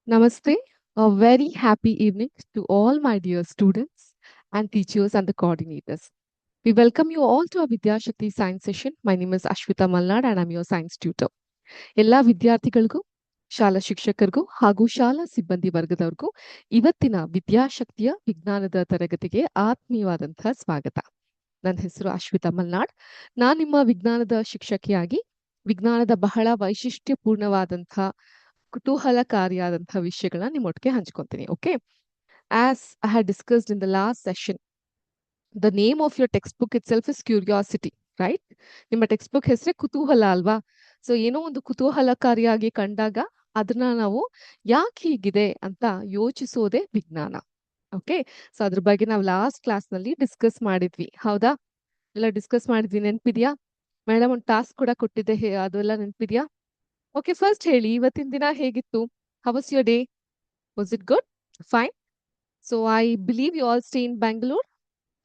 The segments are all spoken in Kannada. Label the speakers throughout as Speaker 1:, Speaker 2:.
Speaker 1: Namaste. A very happy evening to all my dear students and teachers and the coordinators. We welcome you all to our Vidya Shakti science session. My name is Ashwita Malnad and I'm your science tutor. ಎಲ್ಲ ವಿದ್ಯಾರ್ಥಿಗಳಿಗೂ ಶಾಲಾ ಶಿಕ್ಷಕರಿಗೂ ಹಾಗೂ ಶಾಲಾ ಸಿಬ್ಬಂದಿ ವರ್ಗದವರಿಗೂ ಇವತ್ತಿನ ವಿದ್ಯಾಶಕ್ತಿಯ ವಿಜ್ಞಾನದ ತರಗತಿಗೆ ಆತ್ಮೀಯವಾದಂತಹ ಸ್ವಾಗತ. ನನ್ನ ಹೆಸರು ಅಶ್ವಿತಾ ಮಲ್ನಾಡ್. ನಾನು ನಿಮ್ಮ ವಿಜ್ಞಾನದ ಶಿಕ್ಷಕಿಯಾಗಿ ವಿಜ್ಞಾನದ ಬಹಳ ವೈಶಿಷ್ಟ್ಯಪೂರ್ಣವಾದಂತಹ ಕುತೂಹಲಕಾರಿಯಾದಂತಹ ವಿಷಯಗಳನ್ನ ನಿಮ್ಮೊಟ್ಟಿಗೆ ಹಂಚ್ಕೊಂತೀನಿ. Okay, as I had discussed in the last session, the name of your textbook itself is curiosity, right? ನಿಮ್ಮ ಟೆಕ್ಸ್ಟ್ ಬುಕ್ ಹೆಸರೇ ಕುತೂಹಲ ಅಲ್ವಾ? ಸೊ ಏನೋ ಒಂದು ಕುತೂಹಲಕಾರಿಯಾಗಿ ಕಂಡಾಗ ಅದನ್ನ ನಾವು ಯಾಕೆ ಹೀಗಿದೆ ಅಂತ ಯೋಚಿಸೋದೇ ವಿಜ್ಞಾನ. ಓಕೆ, ಸೊ ಅದ್ರ ಬಗ್ಗೆ ನಾವು ಲಾಸ್ಟ್ ಕ್ಲಾಸ್ ನಲ್ಲಿ ಡಿಸ್ಕಸ್ ಮಾಡಿದ್ವಿ, ಹೌದಾ? ಎಲ್ಲ ಡಿಸ್ಕಸ್ ಮಾಡಿದ್ವಿ, ನೆನ್ಪಿದ್ಯಾ? ಮೇಡಮ್ ಒಂದು ಟಾಸ್ಕ್ ಕೂಡ ಕೊಟ್ಟಿದ್ದೆ, ಅದೆಲ್ಲ ನೆನ್ಪಿದ್ಯಾ? ಓಕೆ, ಫಸ್ಟ್ ಹೇಳಿ, ಇವತ್ತಿನ ದಿನ ಹೇಗಿತ್ತು? How was your day? Was it good? Fine. So I believe you all stay in Bangalore.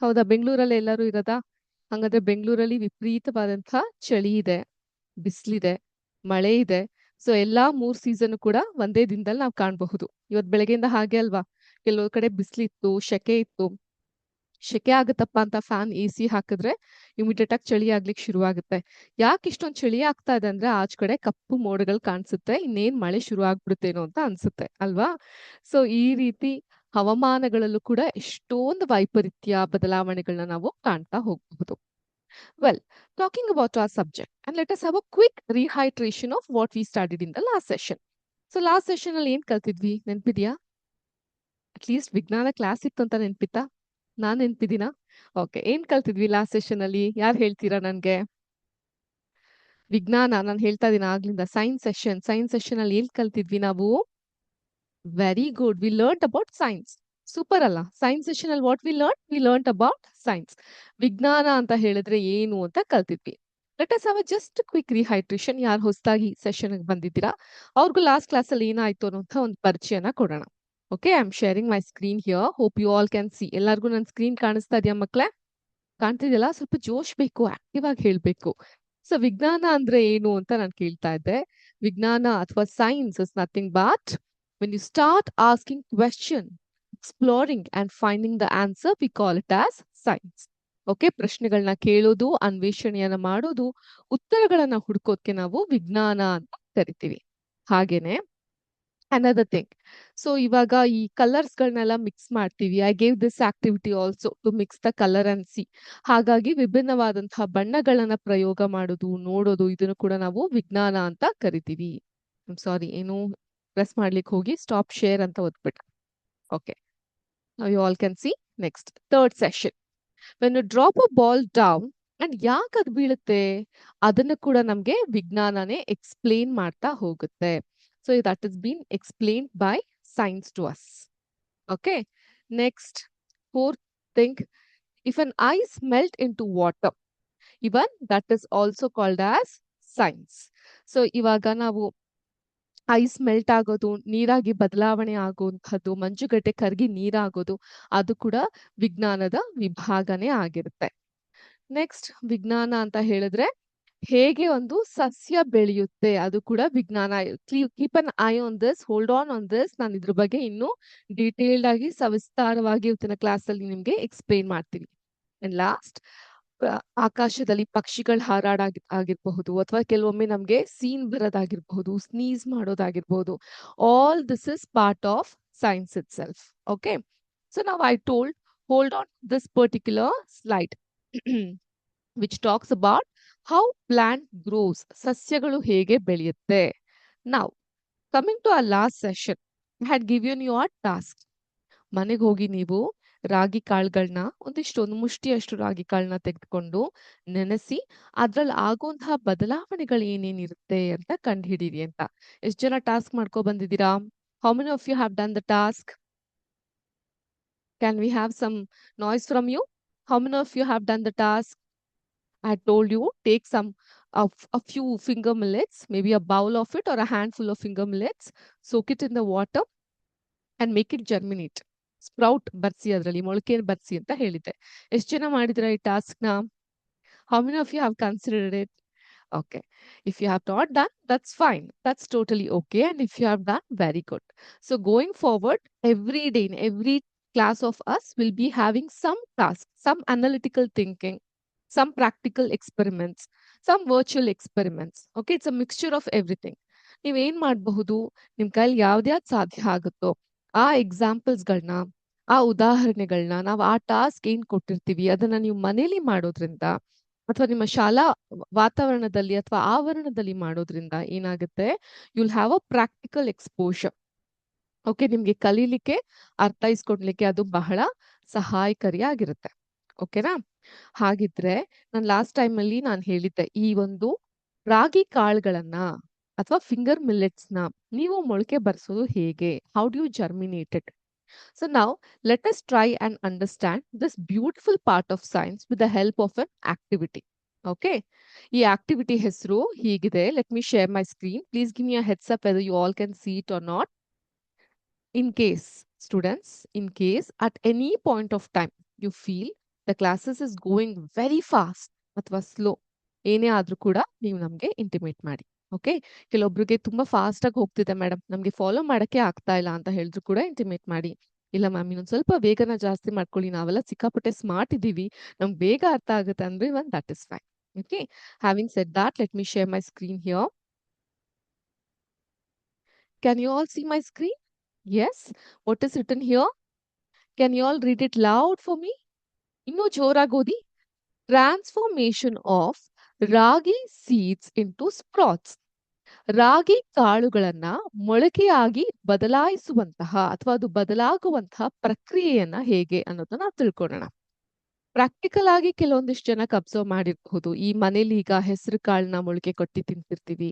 Speaker 1: ಹೌದಾ, ಬೆಂಗಳೂರಲ್ಲಿ ಎಲ್ಲರೂ ಇರೋದಾ? ಹಂಗಾದ್ರೆ ಬೆಂಗಳೂರಲ್ಲಿ ವಿಪರೀತವಾದಂತಹ ಚಳಿ ಇದೆ, ಬಿಸಿಲಿದೆ, ಮಳೆ ಇದೆ. ಸೊ ಎಲ್ಲಾ 3 ಸೀಸನ್ ಕೂಡ ಒಂದೇ ದಿನದಲ್ಲಿ ನಾವು ಕಾಣಬಹುದು. ಇವತ್ ಬೆಳಗ್ಗೆಯಿಂದ ಹಾಗೆ ಅಲ್ವಾ? ಕೆಲವು ಕಡೆ ಬಿಸಿಲಿತ್ತು, ಶೆಕೆ ಇತ್ತು. ಶೆಕೆ ಆಗುತ್ತಪ್ಪ ಅಂತ ಫ್ಯಾನ್ AC ಹಾಕಿದ್ರೆ ಇಮಿಡಿಯೇಟ್ ಆಗಿ ಚಳಿ ಆಗ್ಲಿಕ್ಕೆ ಶುರು ಆಗುತ್ತೆ. ಯಾಕೆ ಇಷ್ಟೊಂದು ಚಳಿ ಆಗ್ತಾ ಇದೆ ಅಂದ್ರೆ ಆಚ ಕಡೆ ಕಪ್ಪು ಮೋಡಗಳು ಕಾಣಿಸುತ್ತೆ, ಇನ್ನೇನ್ ಮಳೆ ಶುರು ಆಗ್ಬಿಡುತ್ತೇನೋ ಅಂತ ಅನ್ಸುತ್ತೆ ಅಲ್ವಾ? ಸೊ ಈ ರೀತಿ ಹವಾಮಾನಗಳಲ್ಲೂ ಕೂಡ ಎಷ್ಟೊಂದು ವೈಪರೀತ್ಯ ಬದಲಾವಣೆಗಳನ್ನ ನಾವು ಕಾಣ್ತಾ ಹೋಗಬಹುದು. Well, talking about our subject and let us have a quick rehydration of what we studied in the last session. So last session ಅಲ್ಲಿ ಏನ್ ಕಲ್ತಿದ್ವಿ ನೆನ್ಪಿದ್ಯಾ? ಅಟ್ಲೀಸ್ಟ್ ವಿಜ್ಞಾನ ಕ್ಲಾಸ್ ಇತ್ತು ಅಂತ ನೆನ್ಪಿತ್ತಾ? ನಾನ್ ನೆನ್ಪಿದೀನಾ? ಓಕೆ, ಏನ್ ಕಲ್ತಿದ್ವಿ ಲಾಸ್ಟ್ ಸೆಷನ್ ಅಲ್ಲಿ? ಯಾರು ಹೇಳ್ತೀರಾ ನನ್ಗೆ? ವಿಜ್ಞಾನ ನಾನು ಹೇಳ್ತಾ ಇದೀನಿ ಆಗ್ಲಿಂದ. ಸೈನ್ಸ್ ಸೆಷನ್ ಅಲ್ಲಿ ಏನ್ ಕಲ್ತಿದ್ವಿ ನಾವು? Very good, V learn about science. Super ಅಲ್ಲ? ಸೈನ್ಸ್ ಸೆಷನ್ ಅಲ್ಲಿ what we learn about science. ವಿಜ್ಞಾನ ಅಂತ ಹೇಳಿದ್ರೆ ಏನು ಅಂತ ಕಲ್ತಿದ್ವಿ. ಲೆಟ್ ಅಸ್ ಹಾವ್ ಜಸ್ಟ್ ಕ್ವಿಕ್ ರಿಹೈಡ್ರೇಷನ್. ಯಾರು ಹೊಸದಾಗಿ ಸೆಷನ್ ಬಂದಿದ್ದೀರಾ ಅವ್ರಿಗೂ ಲಾಸ್ಟ್ ಕ್ಲಾಸ್ ಅಲ್ಲಿ ಏನಾಯ್ತು ಅನ್ನೋಂಥ ಒಂದು ಪರಿಚಯನ ಕೊಡೋಣ. Okay, I am sharing my screen here. Hope you all can see. ಎಲ್ಲರಿಗೂ ನನ್ನ ಸ್ಕ್ರೀನ್ ಕಾಣಿಸ್ತಾ ಇದೆಯಾ ಮಕ್ಳೇ? ಕಾಣ್ತಿದ್ಯಲ್ಲ? ಸ್ವಲ್ಪ ಜೋಶ್ ಬೇಕು, ಆಕ್ಟಿವ್ ಆಗಿ ಹೇಳ್ಬೇಕು. ಸೊ ವಿಜ್ಞಾನ ಅಂದ್ರೆ ಏನು ಅಂತ ನಾನು ಕೇಳ್ತಾ ಇದ್ದೆ. ವಿಜ್ಞಾನ ಅಥವಾ science is nothing but when you start asking question, exploring and finding the answer, we call it as science. Okay, ಪ್ರಶ್ನೆಗಳನ್ನ ಕೇಳೋದು, ಅನ್ವೇಷಣೆಯನ್ನ ಮಾಡೋದು, ಉತ್ತರಗಳನ್ನ ಹುಡ್ಕೋದಕ್ಕೆ ನಾವು ವಿಜ್ಞಾನ ಅಂತ ಕರಿತೀವಿ. ಹಾಗೇನೆ ಅನದರ್ ಥಿಂಗ್, ಸೊ ಇವಾಗ ಈ ಕಲರ್ಸ್ ಗಳನ್ನೆಲ್ಲ ಮಿಕ್ಸ್ ಮಾಡ್ತೀವಿ. I gave this activity also to mix the colour and see. ಹಾಗಾಗಿ ವಿಭಿನ್ನವಾದಂತಹ ಬಣ್ಣಗಳನ್ನ ಪ್ರಯೋಗ ಮಾಡೋದು, ನೋಡೋದು, ಇದನ್ನು ಕೂಡ ನಾವು ವಿಜ್ಞಾನ ಅಂತ ಕರಿತೀವಿ. ಸಾರಿ, ಏನು ಪ್ರೆಸ್ ಮಾಡ್ಲಿಕ್ಕೆ ಹೋಗಿ ಸ್ಟಾಪ್ ಶೇರ್ ಅಂತ ಒತ್ಬಿಟ್ಟು. Okay, you all can see. Next, third session, when you drop a ball down and ಯಾಕೆ ಅದು ಬೀಳುತ್ತೆ ಅದನ್ನು ಕೂಡ ನಮ್ಗೆ ವಿಜ್ಞಾನನೇ ಎಕ್ಸ್ಪ್ಲೇನ್ ಮಾಡ್ತಾ ಹೋಗುತ್ತೆ. So that is been explained by science to us. Okay, next, fourth thing, if an ice melt in to water, even that is also called as science. So ಇವಾಗ ನಾವು ಐಸ್ ಮೆಲ್ಟ್ ಆಗೋದು, ನೀರಾಗಿ ಬದಲಾವಣೆ ಆಗುವಂಥದ್ದು, ಮಂಜುಗಡ್ಡೆ ಕರಗಿ ನೀರಾಗೋದು, ಅದು ಕೂಡ ವಿಜ್ಞಾನದ ವಿಭಾಗನೇ ಆಗಿರುತ್ತೆ. ನೆಕ್ಸ್ಟ್, ವಿಜ್ಞಾನ ಅಂತ ಹೇಳಿದ್ರೆ ಹೇಗೆ ಒಂದು ಸಸ್ಯ ಬೆಳೆಯುತ್ತೆ, ಅದು ಕೂಡ ವಿಜ್ಞಾನ. Keep an I on this, hold on this. ನಾನು ಇದ್ರ ಬಗ್ಗೆ ಇನ್ನೂ ಡೀಟೇಲ್ಡ್ ಆಗಿ ಸವಿಸ್ತಾರವಾಗಿ ಇವತ್ತಿನ ಕ್ಲಾಸ್ ಅಲ್ಲಿ ನಿಮ್ಗೆ ಎಕ್ಸ್ಪ್ಲೇನ್ ಮಾಡ್ತೀನಿ. ಅಂಡ್ ಲಾಸ್ಟ್, ಆಕಾಶದಲ್ಲಿ ಪಕ್ಷಿಗಳು ಆಗಿರಬಹುದು, ಅಥವಾ ಕೆಲವೊಮ್ಮೆ ನಮ್ಗೆ ಸೀನ್ ಬರೋದಾಗಿರ್ಬಹುದು, ಸ್ನೀಸ್ ಮಾಡೋದಾಗಿರ್ಬಹುದು. All this is part of science itself. Okay, so ನಾವು I told, hold on this particular slide which talks about how plant grows, ಸಸ್ಯಗಳು ಹೇಗೆ ಬೆಳೆಯುತ್ತೆ. ನಾವು coming to our last session, I had given you a task. ಮನೆಗೆ ಹೋಗಿ ನೀವು ರಾಗಿ ಕಾಳುಗಳನ್ನ ಒಂದು ಮುಷ್ಟಿಯಷ್ಟು ರಾಗಿ ಕಾಳನ್ನ ತೆಗೆದುಕೊಂಡು ನೆನೆಸಿ ಅದ್ರಲ್ಲಿ ಆಗುವಂತಹ ಬದಲಾವಣೆಗಳು ಏನೇನಿರುತ್ತೆ ಅಂತ ಕಂಡುಹಿಡೀರಿ ಅಂತ. ಎಷ್ಟು ಜನ ಟಾಸ್ಕ್ ಮಾಡ್ಕೊ ಬಂದಿದ್ದೀರಾ? How many of you have done the task? Can we have some noise from you? How many of you have done the task? I had told you, take some of a few finger millets, maybe a bowl of it or a handful of finger millets, soak it in the water and make it germinate. Sprout ಬರ್ಸಿ, ಅದರಲ್ಲಿ ಮೊಳಕೆ ಬರ್ಸಿ ಅಂತ ಹೇಳಿದ್ದೆ. ಎಷ್ಟು ಜನ ಮಾಡಿದ್ರ ಈ ಟಾಸ್ಕ್ ನ? How many of you have considered it? Okay. If you have not done, that's fine. That's totally okay. And if you have done, very good. So going forward, every day in every class of us will be having some task, some analytical thinking, some practical experiments, some virtual experiments. Okay. It's a mixture of everything. ನೀವೇನ್ ಮಾಡಬಹುದು ನಿಮ್ ಕೈಲಿ ಯಾವ್ದ್ಯಾವ್ದು ಸಾಧ್ಯ ಆಗುತ್ತೋ ಆ ಎಕ್ಸಾಂಪಲ್ಸ್ಗಳನ್ನ ಆ ಉದಾಹರಣೆಗಳನ್ನ ನಾವು ಆ ಟಾಸ್ಕ್ ಏನ್ ಕೊಟ್ಟಿರ್ತೀವಿ ಅದನ್ನ ನೀವು ಮನೇಲಿ ಮಾಡೋದ್ರಿಂದ ಅಥವಾ ನಿಮ್ಮ ಶಾಲಾ ವಾತಾವರಣದಲ್ಲಿ ಅಥವಾ ಆವರಣದಲ್ಲಿ ಮಾಡೋದ್ರಿಂದ ಏನಾಗುತ್ತೆ you'll have a practical exposure. Okay, ನಿಮ್ಗೆ ಕಲೀಲಿಕ್ಕೆ ಅರ್ಥೈಸ್ಕೊಡ್ಲಿಕ್ಕೆ ಅದು ಬಹಳ ಸಹಾಯಕಾರಿಯಾಗಿರುತ್ತೆ. ಓಕೆನಾ? ಹಾಗಿದ್ರೆ ನಾನು ಲಾಸ್ಟ್ ಟೈಮ್ ಅಲ್ಲಿ ನಾನು ಹೇಳಿದ್ದೆ ಈ ಒಂದು ರಾಗಿ ಕಾಳುಗಳನ್ನ ಅಥವಾ ಫಿಂಗರ್ ಮಿಲ್ಲೆಟ್ಸ್ ನ ನೀವು ಮೊಳಕೆ ಬರ್ಸೋದು ಹೇಗೆ, how do you germinated. So now let us try and understand this beautiful part of science with the help of an activity. Okay. ಈ activity ಹೆಸರು ಹೀಗಿದೆ. Let me share my screen. Please give me a heads up whether you all can see it or not. In case, students, in case at any point of time you feel the classes is going very fast ಅಥವಾ ಸ್ಲೋ ಏನೇ ಆದ್ರೂ ಕೂಡ ನೀವು ನಮ್ಗೆ ಇಂಟಿಮೇಟ್ ಮಾಡಿ. ಓಕೆ, ಕೆಲವೊಬ್ರಿಗೆ ತುಂಬಾ ಫಾಸ್ಟ್ ಆಗಿ ಹೋಗ್ತಿದೆ ಮೇಡಮ್, ನಮ್ಗೆ ಫಾಲೋ ಮಾಡಕ್ಕೆ ಆಗ್ತಾ ಇಲ್ಲ ಅಂತ ಹೇಳಿದ್ರು ಕೂಡ ಇಂಟಿಮೇಟ್ ಮಾಡಿ. ಇಲ್ಲ ಮ್ಯಾಮ್, ಇನ್ನೊಂದ್ ಸ್ವಲ್ಪ ಬೇಗನ ಜಾಸ್ತಿ ಮಾಡ್ಕೊಳ್ಳಿ, ನಾವೆಲ್ಲ ಸಿಕ್ಕಾಪಟ್ಟೆ ಸ್ಮಾರ್ಟ್ ಇದೀವಿ, ನಮ್ಗೆ ಬೇಗ ಅರ್ಥ ಆಗುತ್ತೆ ಅಂದ್ರೆ ಇವನ್ that is fine. Okay, having said that, let me share my screen here. Can you all see my screen? Yes. What is written here? Can you all read it loud for me? ಇನ್ನು ಜೋರಾಗಿ ಓದಿ. Transformation of ragi seeds into sprouts. ರಾಗಿ ಕಾಳುಗಳನ್ನ ಮೊಳಕೆಯಾಗಿ ಬದಲಾಯಿಸುವಂತಹ ಅಥವಾ ಅದು ಬದಲಾಗುವಂತಹ ಪ್ರಕ್ರಿಯೆಯನ್ನ ಹೇಗೆ ಅನ್ನೋದನ್ನ ನಾವು ತಿಳ್ಕೊಳ್ಳೋಣ. ಪ್ರಾಕ್ಟಿಕಲ್ ಆಗಿ ಕೆಲವೊಂದಿಷ್ಟು ಜನಕ್ಕೆ ಅಬ್ಸರ್ವ್ ಮಾಡಿರಬಹುದು. ಈ ಮನೇಲಿ ಈಗ ಹೆಸರು ಕಾಳನ್ನ ಮೊಳಕೆ ಕಟ್ಟಿ ತಿಂತಿರ್ತೀವಿ,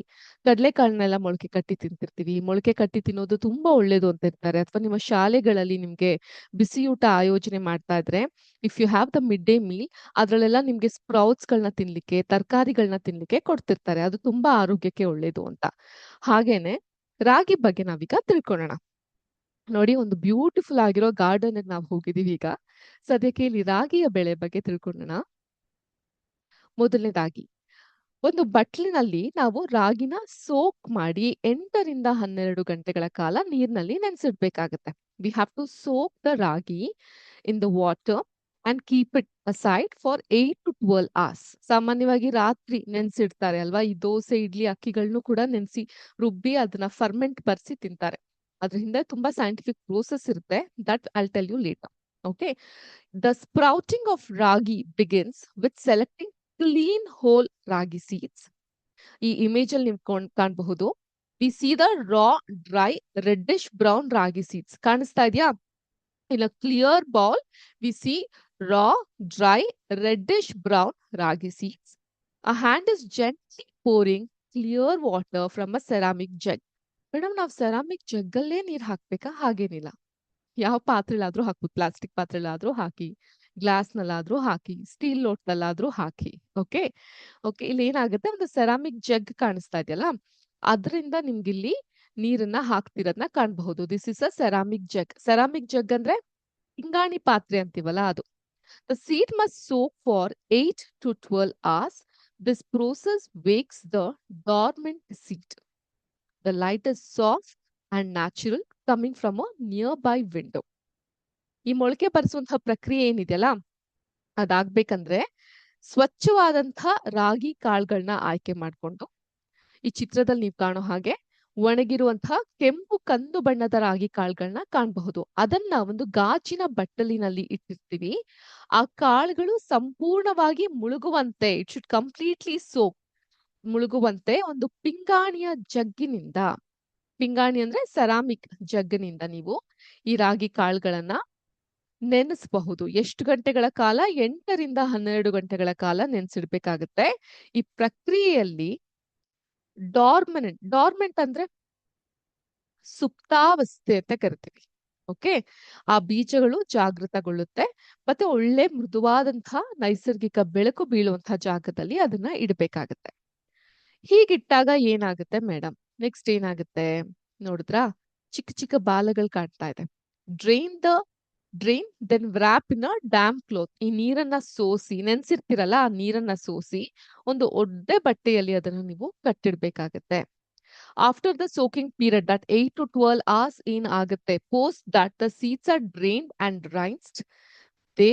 Speaker 1: ಕಡಲೆ ಕಾಳನ್ನೆಲ್ಲ ಮೊಳಕೆ ಕಟ್ಟಿ ತಿಂತಿರ್ತೀವಿ. ಮೊಳಕೆ ಕಟ್ಟಿ ತಿನ್ನೋದು ತುಂಬಾ ಒಳ್ಳೇದು ಅಂತ ಇರ್ತಾರೆ. ಅಥವಾ ನಿಮ್ಮ ಶಾಲೆಗಳಲ್ಲಿ ನಿಮ್ಗೆ ಬಿಸಿಯೂಟ ಆಯೋಜನೆ ಮಾಡ್ತಾ ಇದ್ರೆ, if you have the mid day meal, ಅದ್ರಲ್ಲೆಲ್ಲ ನಿಮ್ಗೆ ಸ್ಪ್ರೌಟ್ಸ್ ಗಳನ್ನ ತಿನ್ಲಿಕ್ಕೆ, ತರಕಾರಿಗಳನ್ನ ತಿನ್ಲಿಕ್ಕೆ ಕೊಡ್ತಿರ್ತಾರೆ. ಅದು ತುಂಬಾ ಆರೋಗ್ಯಕ್ಕೆ ಒಳ್ಳೇದು ಅಂತ. ಹಾಗೇನೆ ರಾಗಿ ಬಗ್ಗೆ ನಾವೀಗ ತಿಳ್ಕೊಳ್ಳೋಣ. ನೋಡಿ, ಒಂದು ಬ್ಯೂಟಿಫುಲ್ ಆಗಿರೋ ಗಾರ್ಡನ್ ನಾವು ಹೋಗಿದೀವಿ ಈಗ. ಸದ್ಯಕ್ಕೆ ಇಲ್ಲಿ ರಾಗಿಯ ಬೆಳೆ ಬಗ್ಗೆ ತಿಳ್ಕೊಳ್ಳೋಣ. ಮೊದಲನೇದಾಗಿ ಒಂದು ಬಟ್ಲಿನಲ್ಲಿ ನಾವು ರಾಗಿನ ಸೋಕ್ ಮಾಡಿ 8 ರಿಂದ 12 ಗಂಟೆಗಳ ಕಾಲ ನೀರಿನಲ್ಲಿ ನೆನೆಸಿಡ್ಬೇಕಾಗತ್ತೆ. We have to soak the ragi in the water and keep it aside for 8 to 12 hours. ಸಾಮಾನ್ಯವಾಗಿ ರಾತ್ರಿ ನೆನ್ಸಿಡ್ತಾರೆ ಅಲ್ವಾ? ಈ ದೋಸೆ, ಇಡ್ಲಿ, ಅಕ್ಕಿಗಳನ್ನು ಕೂಡ ನೆನೆಸಿ ರುಬ್ಬಿ ಅದನ್ನ ಫರ್ಮೆಂಟ್ ಬರ್ಸಿ ತಿಂತಾರೆ. ಅದ್ರ ಹಿಂದೆ ತುಂಬಾ ಸೈಂಟಿಫಿಕ್ ಪ್ರೋಸೆಸ್ ಇರುತ್ತೆ. That I'll tell you later. Okay, the sprouting of ragi begins with selecting clean whole ragi seeds. ಈ ಇಮೇಜ್ ಅಲ್ಲಿ ನೀವು ಕಾಣಬಹುದು. We see the raw dry reddish brown ragi seeds. ಕಾಣಿಸ್ತಾ ಇದೆಯಾ? In a clear bowl we see raw, dry, reddish brown ragi seeds. A hand is gently pouring clear water from a ceramic jug. Madam, ನಾವು ಸೆರಾಮಿಕ್ ಜಗ್ಗಲ್ಲೇ ನೀರ್ ಹಾಕ್ಬೇಕಾ? ಹಾಗೇನಿಲ್ಲ, ಯಾವ ಪಾತ್ರೆಲಾದ್ರೂ ಹಾಕ್ಬೋದು. ಪ್ಲಾಸ್ಟಿಕ್ ಪಾತ್ರೆಲಾದ್ರೂ ಹಾಕಿ, ಗ್ಲಾಸ್ ನಲ್ಲಾದ್ರೂ ಹಾಕಿ, ಸ್ಟೀಲ್ ಲೋಟದಲ್ಲಾದ್ರೂ ಹಾಕಿ. ಓಕೆ ಓಕೆ, ಇಲ್ಲಿ ಏನಾಗುತ್ತೆ, ಒಂದು ಸೆರಾಮಿಕ್ ಜಗ್ ಕಾಣಿಸ್ತಾ ಇದೆಯಲ್ಲ, ಅದರಿಂದ ನಿಮ್ಗಿಲ್ಲಿ ನೀರನ್ನ ಹಾಕ್ತಿರೋದನ್ನ ಕಾಣಬಹುದು. This is a ceramic jug. Ceramic jug ಅಂದ್ರೆ ಪಿಂಗಾಣಿ ಪಾತ್ರೆ ಅಂತೀವಲ್ಲ ಅದು. The seed must soak for 8 to 12 hours. This process wakes the dormant seed. The light is soft and natural, coming from a nearby window. ಈ ಮೊಳಕೆ ಬರಿಸುವಂತಹ ಪ್ರಕ್ರಿಯೆ ಏನಿದೆಯಲ್ಲ, ಅದಾಗ್ಬೇಕಂದ್ರೆ ಸ್ವಚ್ಛವಾದಂತಹ ರಾಗಿ ಕಾಳುಗಳನ್ನ ಆಯ್ಕೆ ಮಾಡ್ಕೊಂಡು, ಈ ಚಿತ್ರದಲ್ಲಿ ನೀವು ಕಾಣೋ ಹಾಗೆ ಒಣಗಿರುವಂತಹ ಕೆಂಪು ಕಂದು ಬಣ್ಣದ ರಾಗಿ ಕಾಳುಗಳನ್ನ ಕಾಣಬಹುದು. ಅದನ್ನ ಒಂದು ಗಾಜಿನ ಬಟ್ಟಲಿನಲ್ಲಿ ಇಟ್ಟಿರ್ತೀವಿ. ಆ ಕಾಳುಗಳು ಸಂಪೂರ್ಣವಾಗಿ ಮುಳುಗುವಂತೆ, ಇಟ್ ಶುಡ್ ಕಂಪ್ಲೀಟ್ಲಿ ಸೋಕ್, ಮುಳುಗುವಂತೆ ಒಂದು ಪಿಂಗಾಣಿಯ ಜಗ್ಗಿನಿಂದ, ಪಿಂಗಾಣಿ ಅಂದ್ರೆ ಸೆರಾಮಿಕ್ ಜಗ್ಗಿನಿಂದ ನೀವು ಈ ರಾಗಿ ಕಾಳುಗಳನ್ನ ನೆನೆಸಬಹುದು. ಎಷ್ಟು ಗಂಟೆಗಳ ಕಾಲ? 8 ರಿಂದ 12 ಗಂಟೆಗಳ ಕಾಲ ನೆನೆಸಿಡ್ಬೇಕಾಗತ್ತೆ. ಈ ಪ್ರಕ್ರಿಯೆಯಲ್ಲಿ ಡಾರ್ಮೆಂಟ್ ಅಂದ್ರೆ ಸುಪ್ತಾವಸ್ಥೆ ಅಂತ ಕರಿತೀವಿ. ಓಕೆ, ಆ ಬೀಜಗಳು ಜಾಗೃತಗೊಳ್ಳುತ್ತೆ, ಮತ್ತೆ ಒಳ್ಳೆ ಮೃದುವಾದಂತಹ ನೈಸರ್ಗಿಕ ಬೆಳಕು ಬೀಳುವಂತಹ ಜಾಗದಲ್ಲಿ ಅದನ್ನ ಇಡಬೇಕಾಗತ್ತೆ. ಹೀಗಿಟ್ಟಾಗ ಏನಾಗುತ್ತೆ ಮೇಡಮ್? ನೆಕ್ಸ್ಟ್ ಏನಾಗುತ್ತೆ ನೋಡಿದ್ರಾ? ಚಿಕ್ಕ ಚಿಕ್ಕ ಬಾಲಗಳು ಕಾಣ್ತಾ ಇದೆ. Drain the drain then wrap in a damp cloth. ಈ ನೀರನ್ನ ಸೋಸಿ ನೆನ್ಸಿರ್ತಿರಲ್ಲ, ಆ ನೀರನ್ನ ಸೋಸಿ ಒಂದು ಒದ್ದೆ ಬಟ್ಟೆಯಲ್ಲಿ ಅದನ್ನು ನೀವು ಕಟ್ಟಿಡ್ಬೇಕಾಗತ್ತೆ. After the soaking period that 8 to 12 hours ಏನ್ ಆಗುತ್ತೆ, post that the seeds are drained and rinsed, they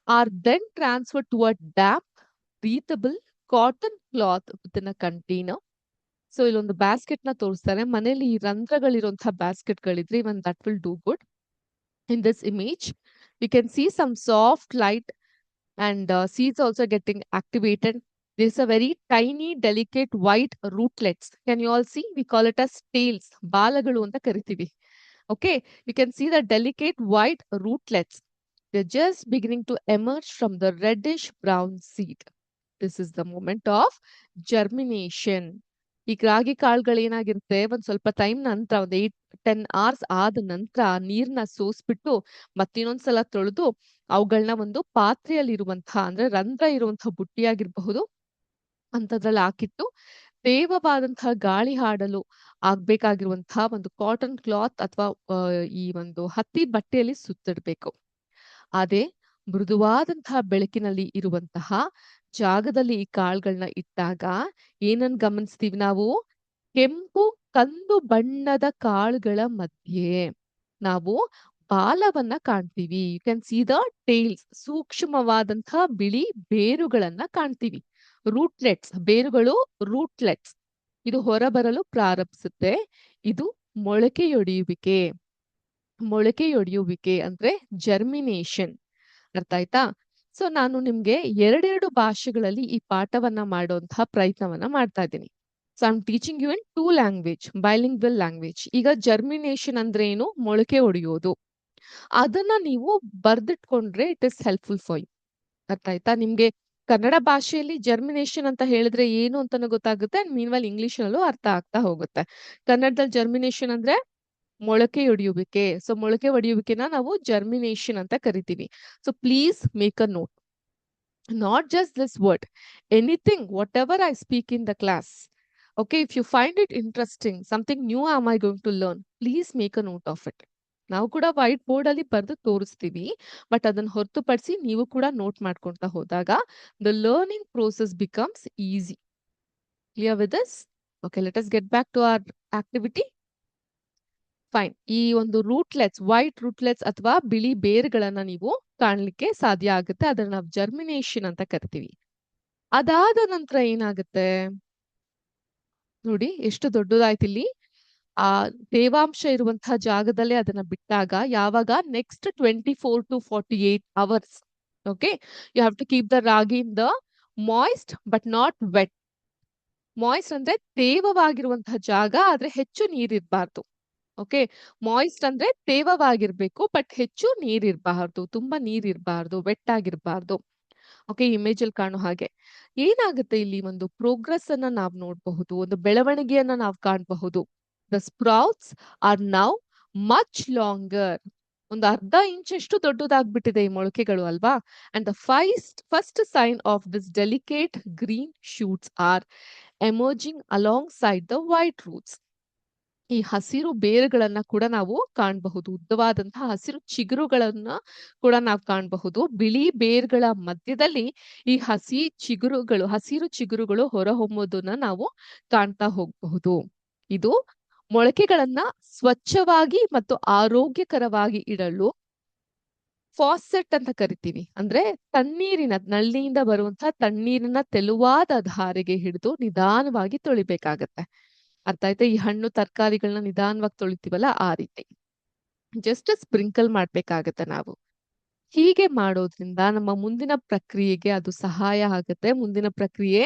Speaker 1: are then transfer to a damp breathable cotton cloth within a container. So ಇಲ್ಲೊಂದು ಬ್ಯಾಸ್ಕೆಟ್ ನ ತೋರಿಸ್ತಾರೆ. ಮನೇಲಿ ಈ ರಂಧ್ರಗಳಿರುವಂತಹ ಬ್ಯಾಸ್ಕೆಟ್ ಗಳಿದ್ರೆ even that will do good. In this image, we can see some soft light and seeds also getting activated. There's a very tiny, delicate white rootlets. Can you all see? We call it as tails. ಬಾಲಗಳು ಅಂತ ಕರಿತೀವಿ. Okay, you can see the delicate white rootlets. They're just beginning to emerge from the reddish brown seed. This is the moment of germination. ಈ ರಾಗಿ ಕಾಳುಗಳು ಏನಾಗಿರುತ್ತೆ, ಒಂದ್ ಸ್ವಲ್ಪ ಟೈಮ್ ನಂತರ ಒಂದ್ 8-10 hours ಆದ ನಂತರ ನೀರ್ನ ಸೋಸ್ಬಿಟ್ಟು ಮತ್ತಿನ್ನೊಂದ್ಸಲ ತೊಳೆದು ಅವುಗಳನ್ನ ಒಂದು ಪಾತ್ರೆಯಲ್ಲಿ ಇರುವಂತಹ ಅಂದ್ರೆ ರಂಧ್ರ ಇರುವಂತಹ ಬುಟ್ಟಿಯಾಗಿರ್ಬಹುದು ಅಂತದ್ರಲ್ಲಿ ಹಾಕಿಟ್ಟು ತೇವವಾದಂತಹ ಗಾಳಿ ಹಾಡಲು ಆಗ್ಬೇಕಾಗಿರುವಂತಹ ಒಂದು ಕಾಟನ್ ಕ್ಲಾತ್ ಅಥವಾ ಈ ಒಂದು ಹತ್ತಿ ಬಟ್ಟೆಯಲ್ಲಿ ಸುತ್ತಿಡ್ಬೇಕು. ಅದೇ ಮೃದುವಾದಂತಹ ಬೆಳಕಿನಲ್ಲಿ ಇರುವಂತಹ ಜಾಗದಲ್ಲಿ ಈ ಕಾಳುಗಳನ್ನ ಇಟ್ಟಾಗ ಏನನ್ ಗಮನಿಸ್ತೀವಿ ನಾವು, ಕೆಂಪು ಕಂದು ಬಣ್ಣದ ಕಾಳುಗಳ ಮಧ್ಯೆ ನಾವು ಬಾಲವನ್ನ ಕಾಣ್ತೀವಿ. You can see the tails. ಸೂಕ್ಷ್ಮವಾದಂತಹ ಬಿಳಿ ಬೇರುಗಳನ್ನ ಕಾಣ್ತೀವಿ. ರೂಟ್ಲೆಟ್ಸ್, ಬೇರುಗಳು ರೂಟ್ಲೆಟ್ಸ್. ಇದು ಹೊರಬರಲು ಪ್ರಾರಂಭಿಸುತ್ತೆ. ಇದು ಮೊಳಕೆಯೊಡೆಯುವಿಕೆ. ಮೊಳಕೆಯೊಡೆಯುವಿಕೆ ಅಂದ್ರೆ ಜರ್ಮಿನೇಷನ್. ಅರ್ಥ ಆಯ್ತಾ? ಸೊ ನಾನು ನಿಮ್ಗೆ ಎರಡೆರಡು ಭಾಷೆಗಳಲ್ಲಿ ಈ ಪಾಠವನ್ನ ಮಾಡುವಂತಹ ಪ್ರಯತ್ನವನ್ನ ಮಾಡ್ತಾ ಇದ್ದೀನಿ. So I am teaching you in 2 language, bilingual language. ಈಗ ಜರ್ಮಿನೇಷನ್ ಅಂದ್ರೆ ಏನು, ಮೊಳಕೆ ಹೊಡೆಯೋದು. ಅದನ್ನ ನೀವು ಬರ್ದಿಟ್ಕೊಂಡ್ರೆ it is helpful for you. ಅರ್ಥ ಆಯ್ತಾ? ನಿಮ್ಗೆ ಕನ್ನಡ ಭಾಷೆಯಲ್ಲಿ ಜರ್ಮಿನೇಷನ್ ಅಂತ ಹೇಳಿದ್ರೆ ಏನು ಅಂತಾನು ಗೊತ್ತಾಗುತ್ತೆ, ಅಂಡ್ ಮೀನ್ವೈಲ್ ಇಂಗ್ಲಿಷ್ ನಲ್ಲೂ ಅರ್ಥ ಆಗ್ತಾ ಹೋಗುತ್ತೆ. ಕನ್ನಡದಲ್ಲಿ ಜರ್ಮಿನೇಷನ್ ಅಂದ್ರೆ ಮೊಳಕೆ ಒಡೆಯುವಿಕೆ. ಸೊ ಮೊಳಕೆ ಒಡೆಯುವಿಕೆನ ನಾವು ಜರ್ಮಿನೇಷನ್ ಅಂತ ಕರಿತೀವಿ. So please make a note. Not just this word, anything, whatever I speak in the class. Okay, if you find it interesting, something new am I going to learn, please make a note of it. ನಾವು ಕೂಡ ವೈಟ್ ಬೋರ್ಡ್ ಅಲ್ಲಿ ಬರೆದು ತೋರಿಸ್ತೀವಿ, ಬಟ್ ಅದನ್ನ ಹೊರತುಪಡಿಸಿ ನೀವು ಕೂಡ ನೋಟ್ ಮಾಡ್ಕೊಂತ ಹೋದಾಗ the learning process becomes easy. Clear with this? Okay, let us get back to our activity. Fine. ಈ ಒಂದು ರೂಟ್ಲೆಟ್ಸ್, ವೈಟ್ ರೂಟ್ಲೆಟ್ಸ್ ಅಥವಾ ಬಿಳಿ ಬೇರುಗಳನ್ನ ನೀವು ಕಾಣ್ಲಿಕ್ಕೆ ಸಾಧ್ಯ ಆಗುತ್ತೆ. ಅದನ್ನ ನಾವು ಜರ್ಮಿನೇಷನ್ ಅಂತ ಕರಿತೀವಿ. ಅದಾದ ನಂತರ ಏನಾಗುತ್ತೆ ನೋಡಿ, ಎಷ್ಟು ದೊಡ್ಡದಾಯ್ತು ಇಲ್ಲಿ. ಆ ತೇವಾಂಶ ಇರುವಂತಹ ಜಾಗದಲ್ಲೇ ಅದನ್ನ ಬಿಟ್ಟಾಗ ಯಾವಾಗ next 24 to 48 hours. Okay, you have to keep the ragi in the moist but not wet. Moist ಅಂದ್ರೆ ತೇವವಾಗಿರುವಂತಹ ಜಾಗ, ಆದ್ರೆ ಹೆಚ್ಚು ನೀರಿರ್ಬಾರ್ದು. ಓಕೆ, ಮಾಯ್ಸ್ಟ್ ಅಂದ್ರೆ ತೇವವಾಗಿರ್ಬೇಕು, ಬಟ್ ಹೆಚ್ಚು ನೀರಿರ್ಬಾರ್ದು, ತುಂಬಾ ನೀರಿರ್ಬಾರ್ದು, ವೆಟ್ ಆಗಿರ್ಬಾರ್ದು. ಓಕೆ, ಇಮೇಜ್ ಅಲ್ಲಿ ಕಾಣೋ ಹಾಗೆ ಏನಾಗುತ್ತೆ, ಇಲ್ಲಿ ಒಂದು ಪ್ರೋಗ್ರೆಸ್ ಅನ್ನ ನಾವು ನೋಡಬಹುದು, ಒಂದು ಬೆಳವಣಿಗೆಯನ್ನ ನಾವು ಕಾಣಬಹುದು. The sprouts are now much longer. ಒಂದು ಅರ್ಧ ಇಂಚಷ್ಟು ದೊಡ್ಡದಾಗ್ಬಿಟ್ಟಿದೆ ಈ ಮೊಳಕೆಗಳು ಅಲ್ವಾ. And the first sign of this delicate green shoots are emerging alongside the white roots. ಈ ಹಸಿರು ಬೇರುಗಳನ್ನ ಕೂಡ ನಾವು ಕಾಣಬಹುದು. ಉದ್ದವಾದಂತಹ ಹಸಿರು ಚಿಗುರುಗಳನ್ನ ಕೂಡ ನಾವು ಕಾಣಬಹುದು. ಬಿಳಿ ಬೇರುಗಳ ಮಧ್ಯದಲ್ಲಿ ಈ ಹಸಿರು ಚಿಗುರುಗಳು ಹೊರಹೊಮ್ಮೋದನ್ನ ನಾವು ಕಾಣ್ತಾ ಹೋಗಬಹುದು. ಇದು ಮೊಳಕೆಗಳನ್ನ ಸ್ವಚ್ಛವಾಗಿ ಮತ್ತು ಆರೋಗ್ಯಕರವಾಗಿ ಇಡಲು ಫಾಸೆಟ್ ಅಂತ ಕರಿತೀವಿ. ಅಂದ್ರೆ ತಣ್ಣೀರಿನ ನಳ್ಳಿಯಿಂದ ಬರುವಂತಹ ತಣ್ಣೀರಿನ ತೆಳುವಾದ ಧಾರೆಗೆ ಹಿಡಿದು ನಿಧಾನವಾಗಿ ತೊಳಿಬೇಕಾಗತ್ತೆ. ಅರ್ಥ ಆಯ್ತಾ? ಈ ಹಣ್ಣು ತರಕಾರಿಗಳನ್ನ ನಿಧಾನವಾಗಿ ತೊಳಿತೀವಲ್ಲ, ಆ ರೀತಿ ಜಸ್ಟ್ ಸ್ಪ್ರಿಂಕಲ್ ಮಾಡ್ಬೇಕಾಗತ್ತೆ ನಾವು. ಹೀಗೆ ಮಾಡೋದ್ರಿಂದ ನಮ್ಮ ಮುಂದಿನ ಪ್ರಕ್ರಿಯೆಗೆ ಅದು ಸಹಾಯ ಆಗುತ್ತೆ. ಮುಂದಿನ ಪ್ರಕ್ರಿಯೆ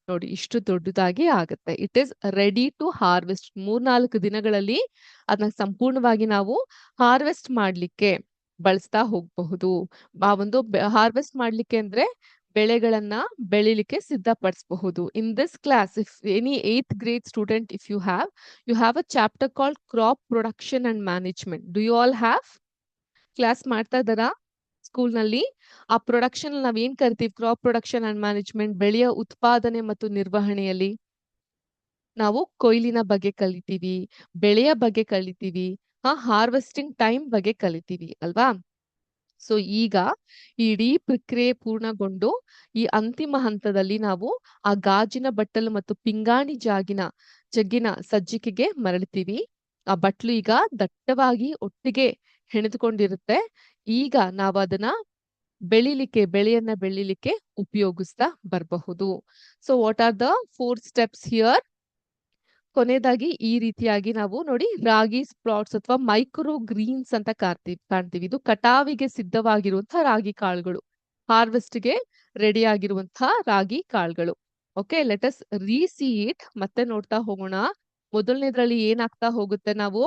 Speaker 1: ನೋಡಿ ಇಷ್ಟು ದೊಡ್ಡದಾಗಿ ಆಗುತ್ತೆ. It is ready to harvest. 3-4 ದಿನಗಳಲ್ಲಿ ಅದನ್ನ ಸಂಪೂರ್ಣವಾಗಿ ನಾವು ಹಾರ್ವೆಸ್ಟ್ ಮಾಡ್ಲಿಕ್ಕೆ ಬಳಸ್ತಾ ಹೋಗಬಹುದು. ಆ ಒಂದು ಹಾರ್ವೆಸ್ಟ್ ಮಾಡ್ಲಿಕ್ಕೆ ಅಂದ್ರೆ ಬೆಳೆಗಳನ್ನ ಬೆಳಿಲಿಕ್ಕೆ ಸಿದ್ಧಪಡಿಸಬಹುದು. In this class, if any 8th grade student, if you have a chapter called crop production and management. Do you all have? Class ಮಾಡ್ತಾ ಇದ್ದಾರಾ ಸ್ಕೂಲ್ ನಲ್ಲಿ? ಆ ಪ್ರೊಡಕ್ಷನ್ ನಾವ್ ಏನ್ ಕರಿತೀವಿ, ಕ್ರಾಪ್ ಪ್ರೊಡಕ್ಷನ್ ಅಂಡ್ ಮ್ಯಾನೇಜ್ಮೆಂಟ್. ಬೆಳೆಯ ಉತ್ಪಾದನೆ ಮತ್ತು ನಿರ್ವಹಣೆಯಲ್ಲಿ ನಾವು ಕೊಯ್ಲಿನ ಬಗ್ಗೆ ಕಲಿತೀವಿ, ಬೆಳೆಯ ಬಗ್ಗೆ ಕಲಿತೀವಿ, ಹಾರ್ವೆಸ್ಟಿಂಗ್ ಟೈಮ್ ಬಗ್ಗೆ ಕಲಿತೀವಿ ಅಲ್ವಾ. ಸೊ ಈಗ ಈ ಇಡೀ ಪ್ರಕ್ರಿಯೆ ಪೂರ್ಣಗೊಂಡು ಈ ಅಂತಿಮ ಹಂತದಲ್ಲಿ ನಾವು ಆ ಗಾಜಿನ ಬಟ್ಟಲು ಮತ್ತು ಪಿಂಗಾಣಿ ಜಗ್ಗಿನ ಸಜ್ಜಿಕೆಗೆ ಮರಳ್ತೀವಿ. ಆ ಬಟ್ಲು ಈಗ ದಟ್ಟವಾಗಿ ಒಟ್ಟಿಗೆ ಹೆಣೆದುಕೊಂಡಿರುತ್ತೆ. ಈಗ ನಾವು ಅದನ್ನ ಬೆಳೆಯನ್ನ ಬೆಳಿಲಿಕ್ಕೆ ಉಪಯೋಗಿಸ್ತಾ ಬರಬಹುದು. So what are the 4 steps here? ಕೊನೆಯದಾಗಿ ಈ ರೀತಿಯಾಗಿ ನಾವು ನೋಡಿ ರಾಗಿ ಸ್ಪ್ರಾಟ್ಸ್ ಅಥವಾ ಮೈಕ್ರೋ ಗ್ರೀನ್ಸ್ ಅಂತ ಕಾಣ್ತೀವಿ. ಇದು ಕಟಾವಿಗೆ ಸಿದ್ಧವಾಗಿರುವಂತಹ ರಾಗಿ ಕಾಳುಗಳು, ಹಾರ್ವೆಸ್ಟ್ಗೆ ರೆಡಿ ಆಗಿರುವಂತಹ ರಾಗಿ ಕಾಳುಗಳು. Okay, let us resee it. ಮತ್ತೆ ನೋಡ್ತಾ ಹೋಗೋಣ. ಮೊದಲನೇದ್ರಲ್ಲಿ ಏನಾಗ್ತಾ ಹೋಗುತ್ತೆ, ನಾವು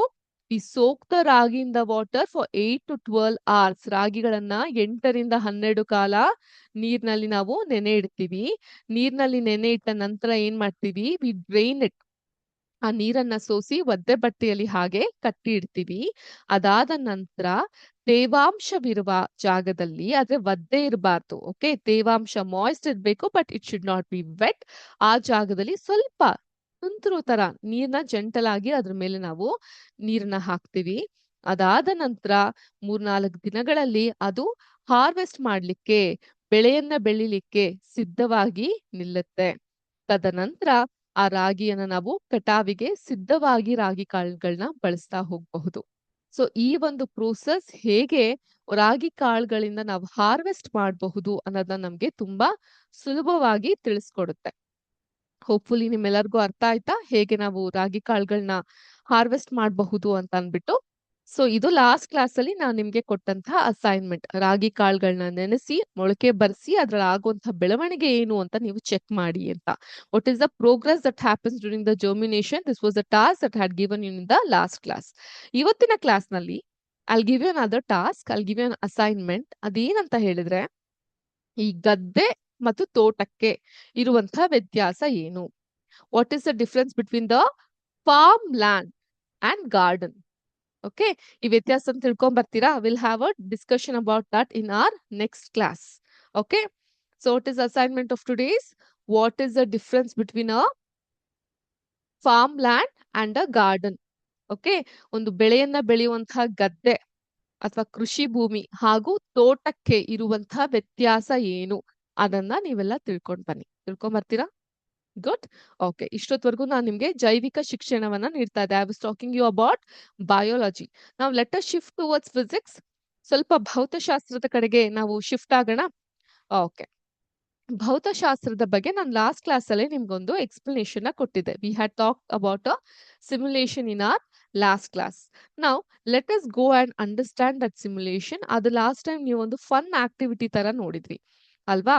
Speaker 1: we soak the ragi in the water for 8 to 12 hours. ರಾಗಿಗಳನ್ನ 8ರಿಂದ 12 ಕಾಲ ನೀರ್ನಲ್ಲಿ ನಾವು ನೆನೆ ಇಡ್ತೀವಿ. ನೀರ್ನಲ್ಲಿ ನೆನೆ ಇಟ್ಟ ನಂತರ ಏನ್ ಮಾಡ್ತೀವಿ, ವಿ ಡ್ರೈನ್ ಇಟ್. ಆ ನೀರನ್ನ ಸೋಸಿ ಒದ್ದೆ ಬಟ್ಟೆಯಲ್ಲಿ ಹಾಗೆ ಕಟ್ಟಿ ಇಡ್ತೀವಿ. ಅದಾದ ನಂತರ ತೇವಾಂಶವಿರುವ ಜಾಗದಲ್ಲಿ, ಆದ್ರೆ ಒದ್ದೆ ಇರಬಾರ್ದು. ಓಕೆ, ತೇವಾಂಶ ಮಾಯ್ಸ್ಟ್ ಇರ್ಬೇಕು, but it should not be wet. ಆ ಜಾಗದಲ್ಲಿ ಸ್ವಲ್ಪ ತುಂತುರು ತರ ನೀರ್ನ ಜಂಟಲಾಗಿ ಅದ್ರ ಮೇಲೆ ನಾವು ನೀರನ್ನ ಹಾಕ್ತಿವಿ. ಅದಾದ ನಂತರ 3-4 ದಿನಗಳಲ್ಲಿ ಅದು ಹಾರ್ವೆಸ್ಟ್ ಮಾಡ್ಲಿಕ್ಕೆ, ಬೆಳೆಯನ್ನ ಬೆಳಿಲಿಕ್ಕೆ ಸಿದ್ಧವಾಗಿ ನಿಲ್ಲುತ್ತೆ. ತದನಂತರ ಆ ರಾಗಿಯನ್ನ ನಾವು ಕಟಾವಿಗೆ ಸಿದ್ಧವಾಗಿ ರಾಗಿ ಕಾಳುಗಳನ್ನ ಬಳಸ್ತಾ ಹೋಗಬಹುದು. ಸೊ ಈ ಒಂದು ಪ್ರೋಸೆಸ್ ಹೇಗೆ ರಾಗಿ ಕಾಳುಗಳಿಂದ ನಾವು ಹಾರ್ವೆಸ್ಟ್ ಮಾಡಬಹುದು ಅನ್ನೋದನ್ನ ನಮ್ಗೆ ತುಂಬಾ ಸುಲಭವಾಗಿ ತಿಳಿಸ್ಕೊಡುತ್ತೆ. ಹೋಪ್ಫುಲಿ ನಿಮ್ಮೆಲ್ಲರಿಗೂ ಅರ್ಥ ಆಯ್ತಾ ಹೇಗೆ ನಾವು ರಾಗಿ ಕಾಳುಗಳನ್ನ ಹಾರ್ವೆಸ್ಟ್ ಮಾಡಬಹುದು ಅಂತ ಅನ್ಬಿಟ್ಟು. ಸೊ ಇದು ಲಾಸ್ಟ್ ಕ್ಲಾಸ್ ಅಲ್ಲಿ ನಾನು ನಿಮ್ಗೆ ಕೊಟ್ಟಂತಹ ಅಸೈನ್ಮೆಂಟ್. ರಾಗಿ ಕಾಳುಗಳನ್ನ ನೆನೆಸಿ ಮೊಳಕೆ ಬರ್ಸಿ ಅದ್ರಲ್ಲಿ ಆಗುವಂತಹ ಬೆಳವಣಿಗೆ ಏನು ಅಂತ ನೀವು ಚೆಕ್ ಮಾಡಿ ಅಂತ. What is the progress that happens during the germination? This was the task that had given you in the last class. ಇವತ್ತಿನ ಕ್ಲಾಸ್ ನಲ್ಲಿ I'll give you another task. I'll give you an assignment. ಅದೇನಂತ ಹೇಳಿದ್ರೆ, ಈ ಗದ್ದೆ ಮತ್ತು ತೋಟಕ್ಕೆ ಇರುವಂತಹ ವ್ಯತ್ಯಾಸ ಏನು? What is the difference between the farm land and garden? Okay, ಈ ವ್ಯತ್ಯಾಸ ತಿಳ್ಕೊಂಡ್ ಬರ್ತೀರಾ? Will have a discussion about that in our next class. Okay, so what is assignment of today's? What is the difference between a farm land and a garden? Okay, ಒಂದು ಬೆಳೆಯನ್ನ ಬೆಳೆಯುವಂತಹ ಗದ್ದೆ ಅಥವಾ ಕೃಷಿ ಭೂಮಿ ಹಾಗೂ ತೋಟಕ್ಕೆ ಇರುವಂತಹ ವ್ಯತ್ಯಾಸ ಏನು? ಅದನ್ನ ನೀವೆಲ್ಲ ತಿಳ್ಕೊಂಡ್ ಬರ್ತೀರಾ? ಗುಡ್. ಓಕೆ, ಇಷ್ಟೊತ್ವರೆಗೂ ನಾನು ನಿಮ್ಗೆ ಜೈವಿಕ ಶಿಕ್ಷಣವನ್ನ ನೀಡ್ತಾ ಇದ್ದೆ. I was talking you about biology. ನಾವು let us shift towards physics. ಸ್ವಲ್ಪ ಭೌತಶಾಸ್ತ್ರದ ಕಡೆಗೆ ನಾವು ಶಿಫ್ಟ್ ಆಗೋಣ. ಓಕೆ, ಭೌತಶಾಸ್ತ್ರದ ಬಗ್ಗೆ ನಾನು ಲಾಸ್ಟ್ ಕ್ಲಾಸ್ ಅಲ್ಲಿ ನಿಮ್ಗೊಂದು ಎಕ್ಸ್ಪ್ಲನೇಷನ್ ಕೊಟ್ಟಿದ್ದೆ. We had talk about a simulation in our last class. Now let us go and understand that simulation. ಅದು ಲಾಸ್ಟ್ ಟೈಮ್ ನೀವು ಒಂದು ಫನ್ ಆಕ್ಟಿವಿಟಿ ತರ ನೋಡಿದ್ವಿ ಅಲ್ವಾ?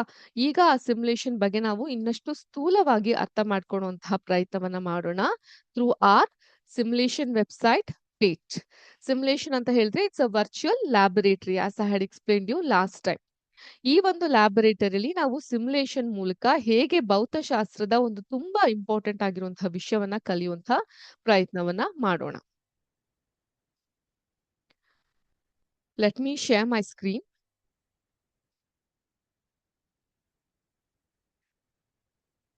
Speaker 1: ಈಗ ಆ ಸಿಮ್ಯುಲೇಷನ್ ಬಗ್ಗೆ ನಾವು ಇನ್ನಷ್ಟು ಸ್ಥೂಲವಾಗಿ ಅರ್ಥ ಮಾಡ್ಕೊಳ್ಳುವಂತಹ ಪ್ರಯತ್ನವನ್ನ ಮಾಡೋಣ through our simulation website page. Simulation ಅಂತ ಹೇಳಿದ್ರೆ it's a virtual laboratory, as I had explained you last time. ಈ ಒಂದು ಲ್ಯಾಬೊರೇಟರಿಲಿ ನಾವು ಸಿಮ್ಯುಲೇಷನ್ ಮೂಲಕ ಹೇಗೆ ಭೌತಶಾಸ್ತ್ರದ ಒಂದು ತುಂಬಾ ಇಂಪಾರ್ಟೆಂಟ್ ಆಗಿರುವಂತಹ ವಿಷಯವನ್ನ ಕಲಿಯುವಂತಹ ಪ್ರಯತ್ನವನ್ನ ಮಾಡೋಣ. Let me share my screen.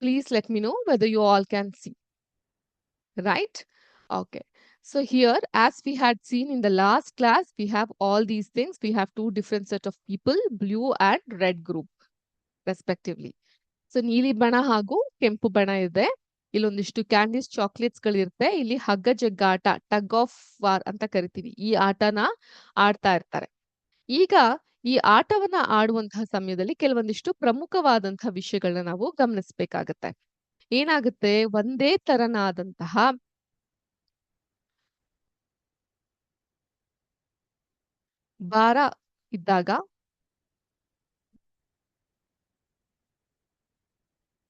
Speaker 1: Please let me know whether you all can see. Right? Okay. So here, as we had seen in the last class, we have all these things. We have two different set of people, blue and red group, respectively. So ನೀಲಿ ಬಣ ಹಾಗೂ ಕೆಂಪು ಬಣ ಇದೆ. ಇಲ್ಲೊಂದಿಷ್ಟು ಕ್ಯಾಂಡೀಸ್, ಚಾಕ್ಲೇಟ್ಸ್ ಗಳಿರುತ್ತೆ. ಇಲ್ಲಿ ಹಗ್ಗ ಜಗ್ಗಾಟ, ಟಗ್ ಆಫ್ ವಾರ್ ಅಂತ ಕರಿತೀವಿ. ಈ ಆಟನ ಆಡ್ತಾ ಇರ್ತಾರೆ. ಈಗ ಈ ಆಟವನ್ನ ಆಡುವಂತಹ ಸಮಯದಲ್ಲಿ ಕೆಲವೊಂದಿಷ್ಟು ಪ್ರಮುಖವಾದಂತಹ ವಿಷಯಗಳನ್ನ ನಾವು ಗಮನಿಸಬೇಕಾಗತ್ತೆ. ಏನಾಗುತ್ತೆ, ಒಂದೇ ತರನಾದಂತಹ ಭಾರ ಇದ್ದಾಗ,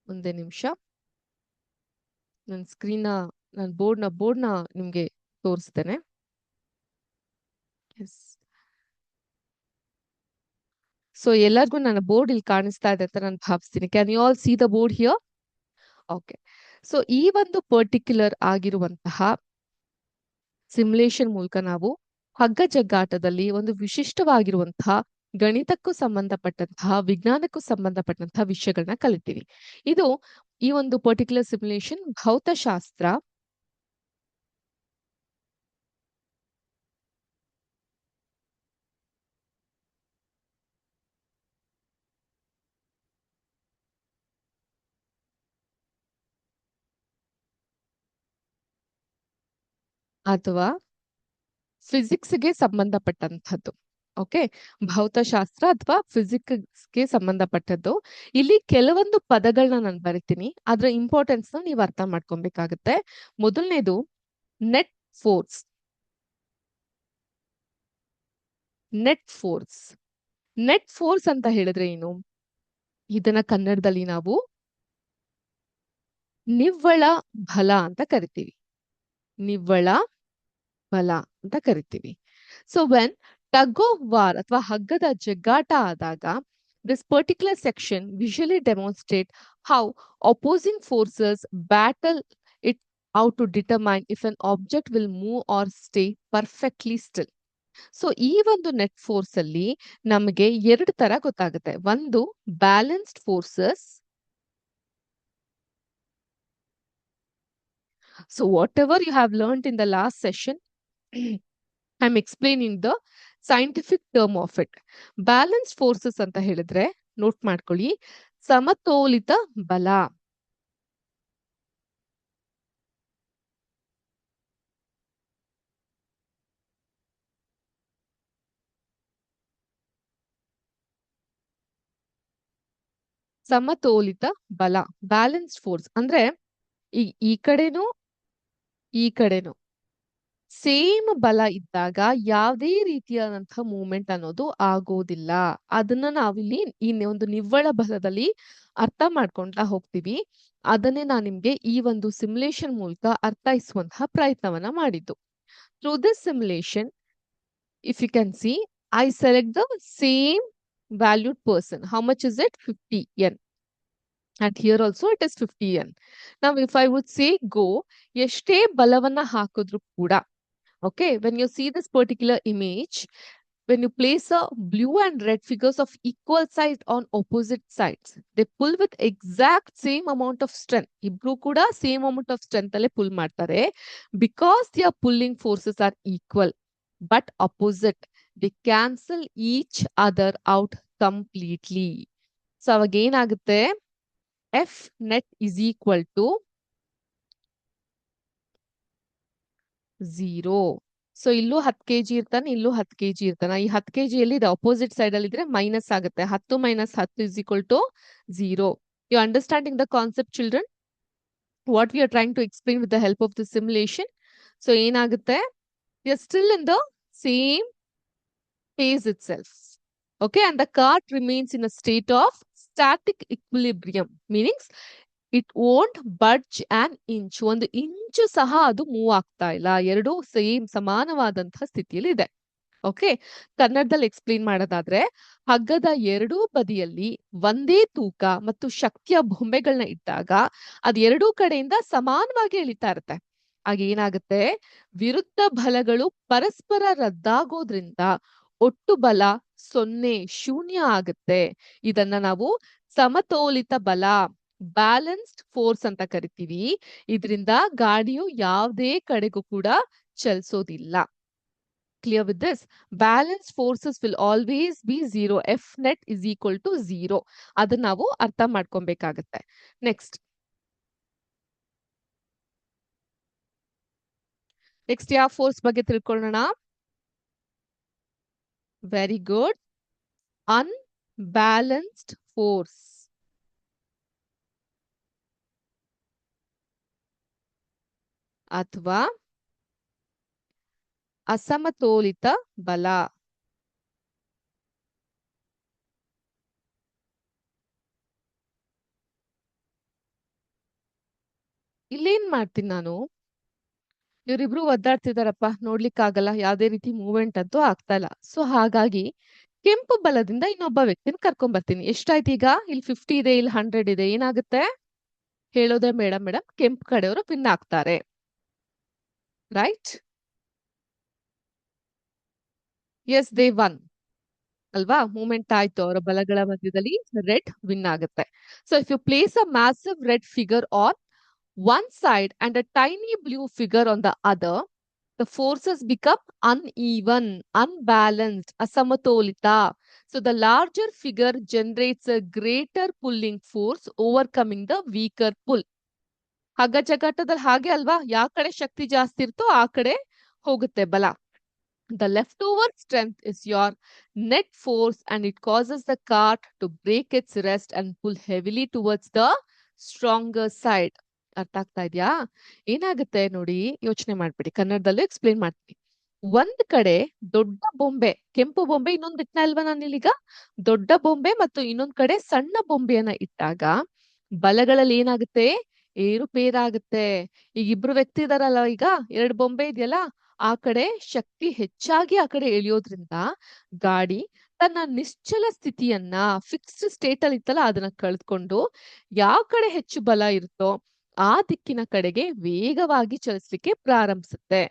Speaker 1: ಒಂದೇ ನಿಮಿಷ, ನನ್ನ ಬೋರ್ಡ್ನ ನಿಮ್ಗೆ ತೋರಿಸ್ತೇನೆ. ಸೊ ಎಲ್ಲರಿಗೂ ನನ್ನ ಬೋರ್ಡ್ ಇಲ್ಲಿ ಕಾಣಿಸ್ತಾ ಇದೆ ಅಂತ ನಾನು ಭಾವಿಸ್ತೀನಿ. Can you all see the board here? Okay. So ಈ ಒಂದು ಪರ್ಟಿಕ್ಯುಲರ್ ಆಗಿರುವಂತಹ ಸಿಮ್ಯುಲೇಷನ್ ಮೂಲಕ ನಾವು ಹಗ್ಗ ಜಗ್ಗಾಟದಲ್ಲಿ ಒಂದು ವಿಶಿಷ್ಟವಾಗಿರುವಂತಹ ಗಣಿತಕ್ಕೂ ಸಂಬಂಧಪಟ್ಟಂತಹ, ವಿಜ್ಞಾನಕ್ಕೂ ಸಂಬಂಧಪಟ್ಟಂತಹ ವಿಷಯಗಳನ್ನ ಕಲಿತೀವಿ. ಇದು ಈ ಒಂದು ಪರ್ಟಿಕ್ಯುಲರ್ ಸಿಮ್ಯುಲೇಷನ್ ಭೌತಶಾಸ್ತ್ರ ಅಥವಾ ಫಿಸಿಕ್ಸ್ಗೆ ಸಂಬಂಧಪಟ್ಟಂಥದ್ದು. ಓಕೆ, ಭೌತಶಾಸ್ತ್ರ ಅಥವಾ ಫಿಸಿಕ್ಸ್ಗೆ ಸಂಬಂಧಪಟ್ಟದ್ದು. ಇಲ್ಲಿ ಕೆಲವೊಂದು ಪದಗಳನ್ನ ನಾನು ಬರಿತೀನಿ, ಅದರ ಇಂಪಾರ್ಟೆನ್ಸ್ ನೀವು ಅರ್ಥ ಮಾಡ್ಕೊಬೇಕಾಗುತ್ತೆ. ಮೊದಲನೇದು net force. Net force net force ಅಂತ ಹೇಳಿದ್ರೆ ಏನು? ಇದನ್ನ ಕನ್ನಡದಲ್ಲಿ ನಾವು ನಿವ್ವಳ ಬಲ ಅಂತ ಕರಿತೀವಿ. ನಿವ್ವಳ ಬಲ ಅಂತ ಕರಿತೀವಿ. So when tug of war ಅಥವಾ ಹಗ್ಗದ ಜಗ್ಗಾಟ ಆದಾಗ, this particular section visually demonstrate how opposing forces battle it out to determine if an object will move or stay perfectly still. So ಈ ಒಂದು ನೆಟ್ ಫೋರ್ಸ್ ಅಲ್ಲಿ ನಮಗೆ ಎರಡು ತರ ಗೊತ್ತಾಗುತ್ತೆ. ಒಂದು balanced forces. So whatever you have learned in the last session, I am explaining the scientific term of it. Balance forces ಅಂತ ಹೇಳಿದ್ರೆ ನೋಟ್ ಮಾಡ್ಕೊಳ್ಳಿ, ಸಮತೋಲಿತ ಬಲ. ಸಮತೋಲಿತ ಬಲ, ಬ್ಯಾಲೆನ್ಸ್ಡ್ ಫೋರ್ಸ್ ಅಂದ್ರೆ ಈ ಕಡೆನೂ ಈ ಕಡೆನೂ ಸೇಮ್ ಬಲ ಇದ್ದಾಗ ಯಾವುದೇ ರೀತಿಯಾದಂತಹ ಮೂವ್ಮೆಂಟ್ ಅನ್ನೋದು ಆಗೋದಿಲ್ಲ. ಅದನ್ನ ನಾವಿಲ್ಲಿ ಈ ಒಂದು ನಿವ್ವಳ ಬಲದಲ್ಲಿ ಅರ್ಥ ಮಾಡ್ಕೊಂಡ್ತಾ ಹೋಗ್ತೀವಿ. ಅದನ್ನೇ ನಾನು ನಿಮ್ಗೆ ಈ ಒಂದು ಸಿಮ್ಯುಲೇಷನ್ ಮೂಲಕ ಅರ್ಥೈಸುವಂತಹ ಪ್ರಯತ್ನವನ್ನ ಮಾಡಿದ್ದು. Through this simulation, if you can see, I select the same valued person. How much is it? 50 yen. And here also it is 50 yen. Now if I would say go, ಎಷ್ಟೇ ಬಲವನ್ನ ಹಾಕಿದ್ರು ಕೂಡ, okay, when you see this particular image, when you place a blue and red figures of equal size on opposite sides, they pull with exact same amount of strength. Ibru kuda same amount of strength alle pull ಮಾಡ್ತಾರೆ, because their pulling forces are equal but opposite. They cancel each other out completely. So ಅವಾಗ ಏನಾಗುತ್ತೆ? F net is equal to 0. So ಇಲ್ಲೂ 10 kg ಇರ್ತಾನೆ, ಇಲ್ಲೂ 10 kg ಇರ್ತಾನೆ. ಈ 10 kg ಯಲ್ಲಿ ಅಪೋಸಿಟ್ ಸೈಡ್ ಅಲ್ಲಿ ಇದ್ರೆ ಮೈನಸ್ ಆಗುತ್ತೆ. 10 minus 10 is equal to 0. You understanding the concept, children? What we are trying to explain with the help of the simulation. So ಏನಾಗುತ್ತೆ? We are still in the same phase itself. Okay, and the cart remains in a state of static equilibrium, meaning it won't budge an inch. ಒಂದು ಇಂಚು ಸಹ ಅದು ಮೂವ್ ಆಗ್ತಾ ಇಲ್ಲ. ಎರಡೂ ಸೇಮ್ ಸಮಾನವಾದಂತಹ ಸ್ಥಿತಿಯಲ್ಲಿ ಇದೆ. ಓಕೆ, ಕನ್ನಡದಲ್ಲಿ ಎಕ್ಸ್ಪ್ಲೇನ್ ಮಾಡೋದಾದ್ರೆ, ಹಗ್ಗದ ಎರಡೂ ಬದಿಯಲ್ಲಿ ಒಂದೇ ತೂಕ ಮತ್ತು ಶಕ್ತಿಯ ಬೊಂಬೆಗಳನ್ನ ಇಟ್ಟಾಗ ಅದು ಎರಡೂ ಕಡೆಯಿಂದ ಸಮಾನವಾಗಿ ಎಳಿತಾ ಇರುತ್ತೆ. ಆಗ ಏನಾಗುತ್ತೆ? ವಿರುದ್ಧ ಬಲಗಳು ಪರಸ್ಪರ ರದ್ದಾಗೋದ್ರಿಂದ ಒಟ್ಟು ಬಲ 0, ಶೂನ್ಯ ಆಗುತ್ತೆ. ಇದನ್ನ ನಾವು ಸಮತೋಲಿತ ಬಲ, ಬ್ಯಾಲೆನ್ಸ್ಡ್ ಫೋರ್ಸ್ ಅಂತ ಕರಿತೀವಿ. ಇದರಿಂದ ಗಾಡಿಯು ಯಾವುದೇ ಕಡೆಗೂ ಕೂಡ ಚಲಿಸೋದಿಲ್ಲ. Clear with this? Balanced forces will always be 0. F net is equal to 0. ಅದನ್ನ ನಾವು ಅರ್ಥ ಮಾಡ್ಕೊಬೇಕಾಗತ್ತೆ. ನೆಕ್ಸ್ಟ್ ಯಾವ ಫೋರ್ಸ್ ಬಗ್ಗೆ ತಿಳ್ಕೊಳ್ಳೋಣ? ವೆರಿ ಗುಡ್, ಅನ್ಬ್ಯಾಲೆನ್ಸ್ಡ್ ಫೋರ್ಸ್ ಅಥವಾ ಅಸಮತೋಲಿತ ಬಲ. ಇಲ್ಲೇನ್ ಮಾಡ್ತೀನಿ ನಾನು? ಇವರಿಬ್ರು ಒದ್ದಾಡ್ತಿದಾರಪ್ಪ, ನೋಡ್ಲಿಕ್ಕಾಗಲ್ಲ, ಯಾವ್ದೇ ರೀತಿ ಮೂವ್ಮೆಂಟ್ ಅಂತೂ ಆಗ್ತಾ ಇಲ್ಲ. ಸೊ ಹಾಗಾಗಿ ಕೆಂಪು ಬಲದಿಂದ ಇನ್ನೊಬ್ಬ ವ್ಯಕ್ತಿನ ಕರ್ಕೊಂಡ್ ಬರ್ತೀನಿ. ಎಷ್ಟಾಯ್ತು ಈಗ? ಇಲ್ಲಿ 50 ಇದೆ, ಇಲ್ಲಿ 100 ಇದೆ. ಏನಾಗುತ್ತೆ? ಹೇಳೋದೇ ಮೇಡಮ್, ಕೆಂಪು ಕಡೆಯವರು ವಿನ್ ಆಗ್ತಾರೆ. ರೈಟ್? ಎಸ್, ದೇ ಒನ್ ಅಲ್ವಾ? ಮೂವ್ಮೆಂಟ್ ಆಯ್ತು, ಅವರ ಬಲಗಳ ಮಧ್ಯದಲ್ಲಿ ರೆಡ್ ವಿನ್ ಆಗುತ್ತೆ. So if you place a massive red figure on one side and a tiny blue figure on the other, the forces become uneven, unbalanced, asamatolita. So the larger figure generates a greater pulling force, overcoming the weaker pull. ಹಗ್ಗ ಜಗ್ಗಾಟದಲ್ಲಿ ಹಾಗೆ ಅಲ್ವಾ? ಯಾವ ಕಡೆ ಶಕ್ತಿ ಜಾಸ್ತಿ ಇರ್ತೋ ಆ ಕಡೆ ಹೋಗುತ್ತೆ ಬಲ. The leftover strength is your net force and it causes the cart to break its rest and pull heavily towards the stronger side. ಅರ್ಥ ಆಗ್ತಾ ಇದ್ಯಾ? ಏನಾಗುತ್ತೆ ನೋಡಿ, ಯೋಚನೆ ಮಾಡ್ಬಿಡಿ, ಕನ್ನಡದಲ್ಲೂ ಎಕ್ಸ್ಪ್ಲೇನ್ ಮಾಡ್ತೀನಿ. ಒಂದ್ ಕಡೆ ದೊಡ್ಡ ಬೊಂಬೆ, ಕೆಂಪು ಬೊಂಬೆ ಇನ್ನೊಂದ್ ಇಟ್ನ ಅಲ್ವಾ ನಾನಿಲ್ಲೀಗ? ದೊಡ್ಡ ಬೊಂಬೆ ಮತ್ತು ಇನ್ನೊಂದ್ ಕಡೆ ಸಣ್ಣ ಬೊಂಬೆಯನ್ನ ಇಟ್ಟಾಗ ಬಲಗಳಲ್ಲಿ ಏನಾಗುತ್ತೆ? ಏರುಪೇರಾಗುತ್ತೆ. ಈಗ ಇಬ್ರು ವ್ಯಕ್ತಿ ಇದಾರಲ್ಲ, ಈಗ ಎರಡು ಬೊಂಬೆ ಇದೆಯಲ್ಲ, ಆ ಕಡೆ ಶಕ್ತಿ ಹೆಚ್ಚಾಗಿ ಆ ಕಡೆ ಎಳೆಯೋದ್ರಿಂದ ಗಾಡಿ ತನ್ನ ನಿಶ್ಚಲ ಸ್ಥಿತಿಯನ್ನ, ಫಿಕ್ಸ್ಡ್ ಸ್ಟೇಟ್ ಅಲ್ಲಿ ಇತ್ತಲ್ಲ, ಅದನ್ನ ಕಳೆದ್ಕೊಂಡು ಯಾವ ಕಡೆ ಹೆಚ್ಚು ಬಲ ಇರುತ್ತೋ ಆ ದಿಕ್ಕಿನ ಕಡೆಗೆ ವೇಗವಾಗಿ ಚಲಿಸ್ಲಿಕ್ಕೆ ಪ್ರಾರಂಭಿಸುತ್ತೆ.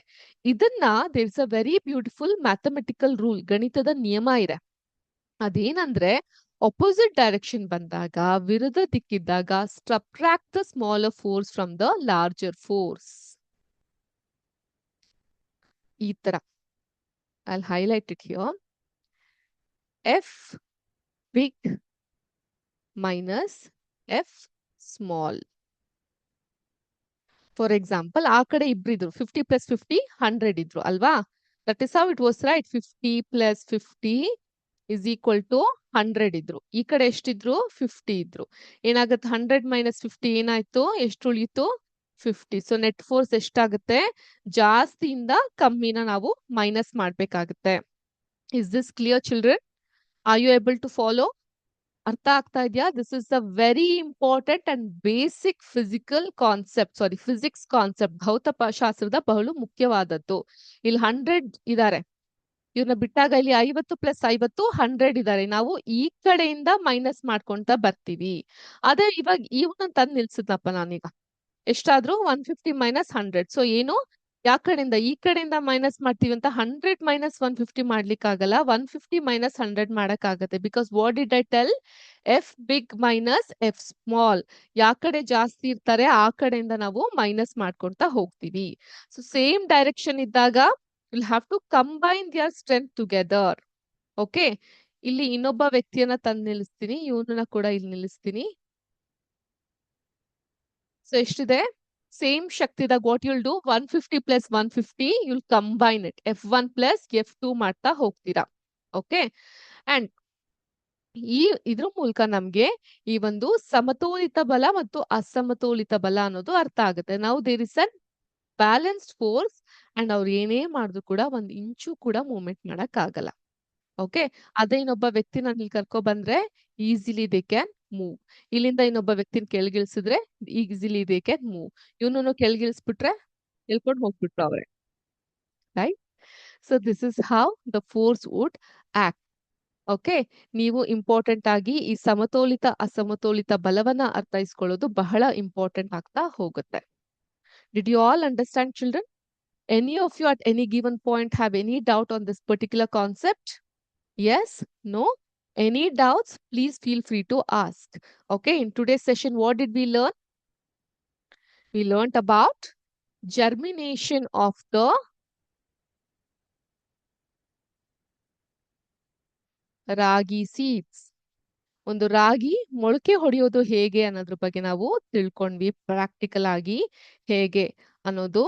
Speaker 1: ಇದನ್ನ there is a very beautiful mathematical rule, ಗಣಿತದ ನಿಯಮ ಇದೆ. ಅದೇನಂದ್ರೆ ಅಪೋಸಿಟ್ ಡೈರೆಕ್ಷನ್ ಬಂದಾಗ, ವಿರುದ್ಧ ದಿಕ್ಕಿದ್ದಾಗ, subtract the smaller force from the larger force. ಈ ತರ I'll highlight it here. F big minus F small. For example, ಆ ಕಡೆ ಇಬ್ರಿದ್ರು, 50 plus 50 100 ಇದ್ರು ಅಲ್ವಾ? That is how it was, right? 50 plus 50 is equal to 100 ಇದ್ರು. ಈ ಕಡೆ ಎಷ್ಟಿದ್ರು? 50 ಇದ್ರು. ಏನಾಗುತ್ತೆ? 100 minus 50 ಏನಾಯ್ತು? ಎಷ್ಟು ಉಳಿಯಿತು? 50. ಸೊ ನೆಟ್ ಫೋರ್ಸ್ ಎಷ್ಟಾಗುತ್ತೆ? ಜಾಸ್ತಿಯಿಂದ ಕಮ್ಮಿನ ನಾವು ಮೈನಸ್ ಮಾಡ್ಬೇಕಾಗುತ್ತೆ. Is this clear children? Are you able to follow? ಅರ್ಥ ಆಗ್ತಾ ಇದೆಯಾ? This is a very important and basic physical concept, sorry physics concept, ಭೌತ ಶಾಸ್ತ್ರದ ಬಹಳ ಮುಖ್ಯವಾದದ್ದು. ಇಲ್ಲಿ 100 ಇದಾರೆ, ಇವ್ರನ್ನ ಬಿಟ್ಟಾಗ ಇಲ್ಲಿ 50 plus 50 100 ಇದಾರೆ. ನಾವು ಈ ಕಡೆಯಿಂದ ಮೈನಸ್ ಮಾಡ್ಕೊಂತ ಬರ್ತೀವಿ. ಅದೇ ಇವಾಗ ಇವನ್ನ ತಂದು ನಿಲ್ಸಿದ್ನಪ್ಪ ನಾನೀಗ, ಎಷ್ಟಾದ್ರೂ 150 minus 100. ಸೊ ಏನು, ಯಾವ ಕಡೆಯಿಂದ? ಈ ಕಡೆಯಿಂದ ಮೈನಸ್ ಮಾಡ್ತೀವಿ ಅಂತ 100 minus 150 ಮಾಡ್ಲಿಕ್ಕೆ ಆಗಲ್ಲ, 150 minus 100 ಮಾಡಕ್ ಆಗತ್ತೆ. Because what did I tell? F big minus F small. ಯಾವ ಕಡೆ ಜಾಸ್ತಿ ಇರ್ತಾರೆ ಆ ಕಡೆಯಿಂದ ನಾವು ಮೈನಸ್ ಮಾಡ್ಕೊಂತ ಹೋಗ್ತೀವಿ. ಸೊ ಸೇಮ್ ಡೈರೆಕ್ಷನ್ ಇದ್ದಾಗ will have to combine their strength together. Okay, ಇಲ್ಲಿ ಇನ್ನೊಬ್ಬ ವ್ಯಕ್ತಿಯನ್ನ ತಂದು ನಿಲ್ಲಿಸ್ತೀನಿ, ಇವನನ್ನ ಕೂಡ ಇಲ್ಲಿ ನಿಲ್ಲಿಸ್ತೀನಿ. ಸೊ ಎಷ್ಟಿದೆ? ಸೇಮ್ ಶಕ್ತಿದಾಗ what you'll do? 150 plus 150 you'll combine it, F1 plus F2 ಮಾಡ್ತಾ ಹೋಗ್ತೀರಾ. ಓಕೆ, ಅಂಡ್ ಈ ಇದ್ರ ಮೂಲಕ ನಮ್ಗೆ ಈ ಒಂದು ಸಮತೋಲಿತ ಬಲ ಮತ್ತು ಅಸಮತೋಲಿತ ಬಲ ಅನ್ನೋದು ಅರ್ಥ ಆಗುತ್ತೆ. ನಾವು there is unbalanced force and ಅವ್ರು ಏನೇ ಮಾಡಿದ್ರು ಕೂಡ ಒಂದ್ ಇಂಚು ಕೂಡ ಮೂವ್ಮೆಂಟ್ ಮಾಡಕ್ ಆಗಲ್ಲ. ಓಕೆ, ಅದೇ ಇನ್ನೊಬ್ಬ ವ್ಯಕ್ತಿ ನಾನು ಇಲ್ಲಿ ಕರ್ಕೊ ಬಂದ್ರೆ ಈಸಿಲಿ ದೇ ಕ್ಯಾನ್ ಮೂವ್. ಇಲ್ಲಿಂದ ಇನ್ನೊಬ್ಬ ವ್ಯಕ್ತಿನ ಕೆಳಗಿಳಿಸಿದ್ರೆ ಈಸಿಲಿ ದೇ ಕ್ಯಾನ್ ಮೂವ್. ಇವನನ್ನು ಕೆಳಗಿಳಿಸ್ಬಿಟ್ರೆ ಎಳ್ಕೊಂಡು ಹೋಗ್ಬಿಟ್ರು ಅವ್ರೆ, right? So this is how the force would act. Okay, ನೀವು ಇಂಪಾರ್ಟೆಂಟ್ ಆಗಿ ಈ ಸಮತೋಲಿತ ಅಸಮತೋಲಿತ ಬಲವನ್ನ ಅರ್ಥೈಸ್ಕೊಳ್ಳೋದು ಬಹಳ ಇಂಪಾರ್ಟೆಂಟ್ ಆಗ್ತಾ ಹೋಗುತ್ತೆ. Did you all understand children? Any of you at any given point have any doubt on this particular concept? Yes? No? Any doubts? Please feel free to ask. Okay, in today's session, what did we learn? We learned about germination of the ragi seeds. ಒಂದು ರಾಗಿ ಮೊಳಕೆ ಹೊಡೆಯೋದು ಹೇಗೆ ಅನ್ನೋದ್ರ ಬಗ್ಗೆ ನಾವು ತಿಳ್ಕೊಂಡ್ವಿ, ಪ್ರಾಕ್ಟಿಕಲ್ ಆಗಿ ಹೇಗೆ ಅನ್ನೋದು.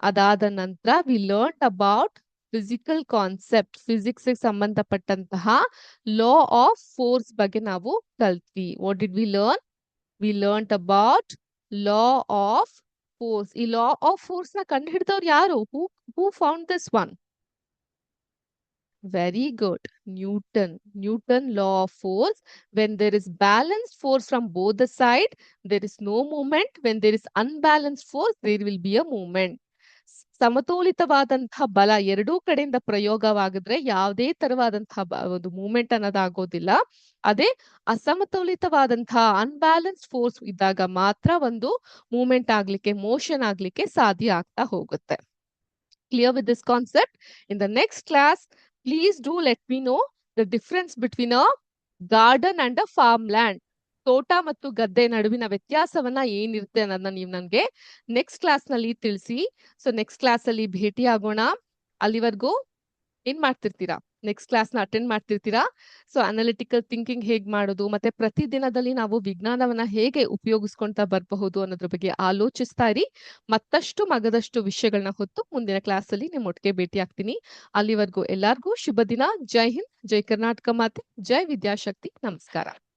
Speaker 1: ಅದಾದ ನಂತರ we learn about physical concept, physics ಸಂಬಂಧಪಟ್ಟಂತಹ ಲಾ ಆಫ್ ಫೋರ್ಸ್ ಬಗ್ಗೆ ನಾವು ಕಲ್ತ್ವಿ. What did we learn? We learn about law of force. ಈ ಲಾ ಆಫ್ ಫೋರ್ಸ್ ನ ಕಂಡು ಹಿಡಿದವ್ರು ಯಾರು? Who found this one? Very good. Newton law of force. When there is balanced force from both the side, there is no movement. When there is unbalanced force, there will be a movement. ಸಮತೋಲಿತವಾದಂತಹ ಬಲ ಎರಡೂ ಕಡೆಯಿಂದ ಪ್ರಯೋಗವಾಗಿದ್ರೆ ಯಾವುದೇ ತರವಾದಂತಹ ಒಂದು ಮೂವ್ಮೆಂಟ್ ಅನ್ನೋದಾಗೋದಿಲ್ಲ. ಅದೇ ಅಸಮತೋಲಿತವಾದಂತಹ ಅನ್ಬ್ಯಾಲೆನ್ಸ್ಡ್ ಫೋರ್ಸ್ ಇದ್ದಾಗ ಮಾತ್ರ ಒಂದು ಮೂವ್ಮೆಂಟ್ ಆಗ್ಲಿಕ್ಕೆ, ಮೋಷನ್ ಆಗ್ಲಿಕ್ಕೆ ಸಾಧ್ಯ ಆಗ್ತಾ ಹೋಗುತ್ತೆ. Clear with this concept? In the next class, please do let me know the difference between a garden and a farmland. ತೋಟ ಮತ್ತು ಗದ್ದೆ ನಡುವಿನ ವ್ಯತ್ಯಾಸವನ್ನ ಏನಿರುತ್ತೆ ಅನ್ನೋದನ್ನ ನೀವು ನನಗೆ ನೆಕ್ಸ್ಟ್ ಕ್ಲಾಸ್ ನಲ್ಲಿ ತಿಳಿಸಿ. ಸೊ ನೆಕ್ಸ್ಟ್ ಕ್ಲಾಸ್ ಅಲ್ಲಿ ಭೇಟಿ ಆಗೋಣ. ಅಲ್ಲಿವರೆಗೂ ಏನ್ ಮಾಡ್ತಿರ್ತೀರಾ? ನೆಕ್ಸ್ಟ್ ಕ್ಲಾಸ್ನ ಅಟೆಂಡ್ ಮಾಡ್ತಿರ್ತೀರಾ. ಸೊ ಅನಾಲಿಟಿಕಲ್ ಥಿಂಕಿಂಗ್ ಹೇಗ್ ಮಾಡೋದು, ಮತ್ತೆ ಪ್ರತಿದಿನದಲ್ಲಿ ನಾವು ವಿಜ್ಞಾನವನ್ನ ಹೇಗೆ ಉಪಯೋಗಿಸ್ಕೊಂತಾ ಬರಬಹುದು ಅನ್ನೋದ್ರ ಬಗ್ಗೆ ಆಲೋಚಿಸ್ತಾ ಇರಿ. ಮತ್ತಷ್ಟು ಮಗದಷ್ಟು ವಿಷಯಗಳನ್ನ ಹೊತ್ತು ಮುಂದಿನ ಕ್ಲಾಸಲ್ಲಿ ನಿಮ್ಮೊಟ್ಟಿಗೆ ಭೇಟಿ ಆಗ್ತೀನಿ. ಅಲ್ಲಿವರೆಗೂ ಎಲ್ಲಾರ್ಗೂ ಶುಭ ದಿನ. ಜೈ ಹಿಂದ್, ಜೈ ಕರ್ನಾಟಕ ಮಾತೆ, ಜೈ ವಿದ್ಯಾಶಕ್ತಿ. ನಮಸ್ಕಾರ.